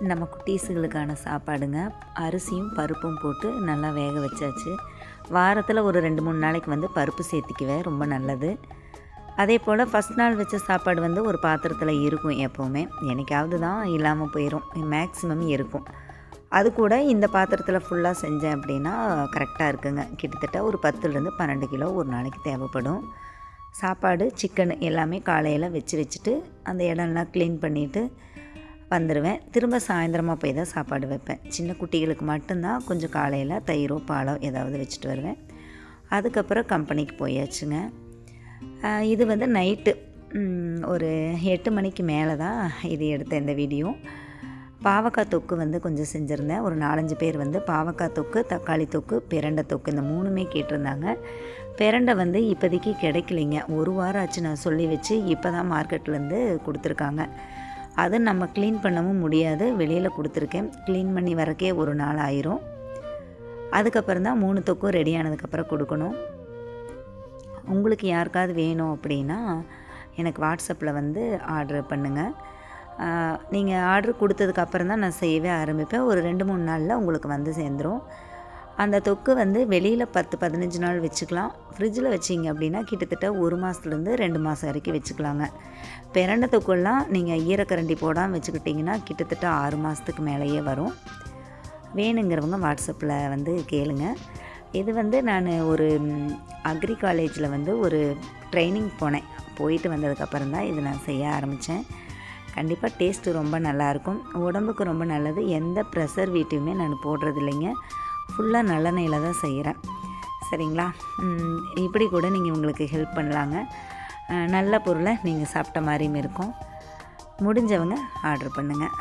நம்ம குட்டீஸுகளுக்கான சாப்பாடுங்க. அரிசியும் பருப்பும் போட்டு நல்லா வேக வச்சாச்சு. வாரத்தில் ஒரு 2-3 நாளைக்கு வந்து பருப்பு சேர்த்திக்குவேன், ரொம்ப நல்லது. அதே போல் ஃபஸ்ட் நாள் வச்ச சாப்பாடு வந்து ஒரு பாத்திரத்தில் இருக்கும் எப்போவுமே. என்னைக்காவது தான் இல்லாமல் போயிடும், மேக்ஸிமம் இருக்கும். அது கூட இந்த பாத்திரத்தில் ஃபுல்லாக செஞ்சேன் அப்படின்னா கரெக்டாக இருக்குங்க. கிட்டத்தட்ட ஒரு 10லேருந்து 12 கிலோ ஒரு நாளைக்கு தேவைப்படும். சாப்பாடு, சிக்கன் எல்லாமே காலையில் வச்சுட்டு அந்த இடம்லாம் க்ளீன் பண்ணிவிட்டு வந்துடுவேன். திரும்ப சாயந்தரமாக போய் தான் சாப்பாடு வைப்பேன். சின்ன குட்டிகளுக்கு மட்டும்தான் கொஞ்சம் காலையில் தயிரோ பாலோ ஏதாவது வச்சுட்டு வருவேன். அதுக்கப்புறம் கம்பெனிக்கு போயாச்சுங்க. இது வந்து நைட்டு ஒரு 8 மணிக்கு மேலே தான் இது எடுத்த இந்த வீடியோ. பாவக்காய் தொக்கு வந்து கொஞ்சம் செஞ்சுருந்தேன். ஒரு 4-5 பேர் வந்து பாவக்காய் தொக்கு, தக்காளி தொக்கு, பிரண்டை தொக்கு இந்த 3மே கேட்டிருந்தாங்க. பிரண்டை வந்து இப்போதைக்கு கிடைக்கலைங்க. 1 வாரம் ஆச்சு நான் சொல்லி வச்சு, இப்போ தான் மார்க்கெட்லேருந்து கொடுத்துருக்காங்க. அது நம்ம க்ளீன் பண்ணவும் முடியாது, வெளியில் கொடுத்துருக்கேன். க்ளீன் பண்ணி வரக்கே ஒரு நாள் ஆயிரும். அதுக்கப்புறம் தான் 3 தொக்கும் ரெடி ஆனதுக்கப்புறம் கொடுக்கணும். உங்களுக்கு யாருக்காவது வேணும் அப்படின்னா எனக்கு வாட்ஸ்அப்பில் வந்து ஆர்டர் பண்ணுங்கள். நீங்கள் ஆர்டர் கொடுத்ததுக்கப்புறம் தான் நான் செய்யவே ஆரம்பிப்பேன். ஒரு 2-3 நாளில் உங்களுக்கு வந்து சேர்ந்துடும். அந்த தொக்கு வந்து வெளியில் 10-15 நாள் வச்சுக்கலாம். ஃப்ரிட்ஜில் வச்சிங்க அப்படின்னா கிட்டத்தட்ட 1 மாதத்துலேருந்து 2 மாதம் வரைக்கும் வச்சுக்கலாங்க. பிரண்டை தொக்குலாம் நீங்கள் ஈரக்கரண்டி போடாமல் வச்சுக்கிட்டிங்கன்னா கிட்டத்தட்ட 6 மாதத்துக்கு மேலேயே வரும். வேணுங்கிறவங்க வாட்ஸ்அப்பில் வந்து கேளுங்க. இது வந்து நான் ஒரு அக்ரி காலேஜில் வந்து ஒரு ட்ரைனிங் போனேன். போயிட்டு வந்ததுக்கப்புறம் தான் இது நான் செய்ய ஆரம்பித்தேன். கண்டிப்பாக டேஸ்ட்டு ரொம்ப நல்லாயிருக்கும், உடம்புக்கு ரொம்ப நல்லது. எந்த ப்ரெசர்வேட்டிவுமே நான் போடுறது இல்லைங்க. ஃபுல்லாக நல்லெண்ணெயில் தான் செய்கிறேன். சரிங்களா? இப்படி கூட நீங்கள் உங்களுக்கு ஹெல்ப் பண்ணலாங்க. நல்ல பொருளை நீங்கள் சாப்பிட்ட மாதிரியும் இருக்கும். முடிஞ்சவங்க ஆர்டர் பண்ணுங்கள்.